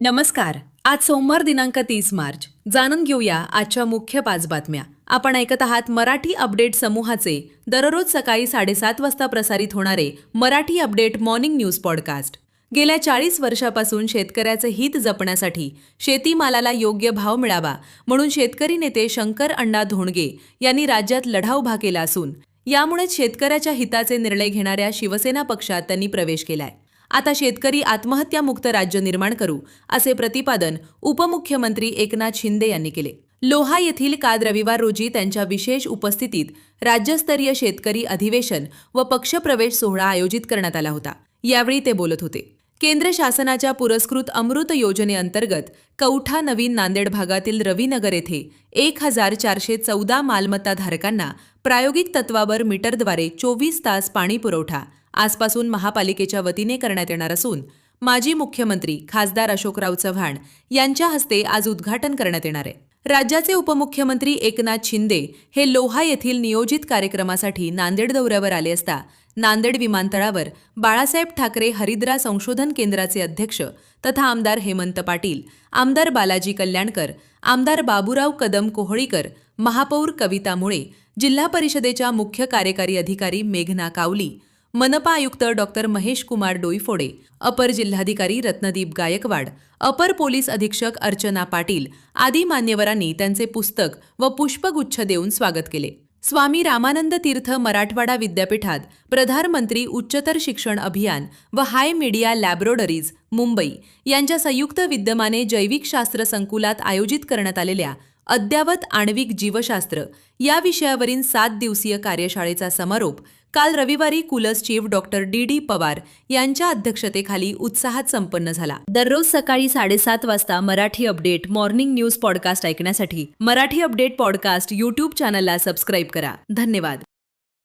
नमस्कार. आज सोमवार दिनांक 30 मार्च. जाणून घेऊया आजच्या मुख्य 5 बातम्या. आपण ऐकत आहात मराठी अपडेट समूहाचे दररोज सकाळी 7:30 वाजता प्रसारित होणारे Marathi update morning news podcast. गेल्या 40 वर्षापासून शेतकऱ्याचे हित जपण्यासाठी शेतीमालाला योग्य भाव मिळावा म्हणून शेतकरी नेते शंकर अण्णा धोंडगे यांनी राज्यात लढा उभा केला असून यामुळेच शेतकऱ्याच्या हिताचे निर्णय घेणाऱ्या शिवसेना पक्षात त्यांनी प्रवेश केलाय. आता शेतकरी आत्महत्यामुक्त राज्य निर्माण करू असे प्रतिपादन उपमुख्यमंत्री एकनाथ शिंदे यांनी केले. लोहा येथील काल रविवार रोजी त्यांच्या विशेष उपस्थितीत राज्यस्तरीय शेतकरी अधिवेशन व पक्षप्रवेश सोहळा आयोजित करण्यात आला होता. यावेळी ते बोलत होते. केंद्र शासनाच्या पुरस्कृत अमृत योजनेअंतर्गत कौठा नवीन नांदेड भागातील रविनगर येथे 1414 मालमत्ता धारकांना प्रायोगिक तत्वावर मीटरद्वारे 24 तास पाणी पुरवठा आजपासून महापालिकेच्या वतीने करण्यात येणार असून माजी मुख्यमंत्री खासदार अशोकराव चव्हाण यांच्या हस्ते आज उद्घाटन करण्यात येणार आहे. राज्याचे उपमुख्यमंत्री एकनाथ शिंदे हे लोहा येथील नियोजित कार्यक्रमासाठी नांदेड दौऱ्यावर आले असता नांदेड विमानतळावर बाळासाहेब ठाकरे हरिद्रा संशोधन केंद्राचे अध्यक्ष तथा आमदार हेमंत पाटील, आमदार बालाजी कल्याणकर, आमदार बाबूराव कदम कोहळीकर, महापौर कविता मुळे, जिल्हा परिषदेच्या मुख्य कार्यकारी अधिकारी मेघना कावली, मनपा आयुक्त डॉक्टर महेश कुमार डोईफोडे, अपर जिल्हाधिकारी रत्नदीप गायकवाड, अपर पोलीस अधीक्षक अर्चना पाटील आदी मान्यवरांनी त्यांचे पुस्तक व पुष्पगुच्छ देऊन स्वागत केले. स्वामी रामानंद तीर्थ मराठवाडा विद्यापीठात प्रधानमंत्री उच्चतर शिक्षण अभियान व हाय मीडिया लॅबोरेटरीज मुंबई यांच्या संयुक्त विद्यमाने जैविक शास्त्र संकुलात आयोजित करण्यात आलेल्या अद्यावत आण्विक जीवशास्त्र या विषयावरील 7 दिवसीय कार्यशाळेचा समारोप काल रविवारी कुलस चीफ डॉक्टर डी पवार यांच्या अध्यक्षतेखाली उत्साहात संपन्न झाला. दररोज सकाळी 7:30 वाजता Marathi update morning news podcast ऐकण्यासाठी मराठी अपडेट पॉडकास्ट यूट्यूब चॅनलला सबस्क्राईब करा. धन्यवाद.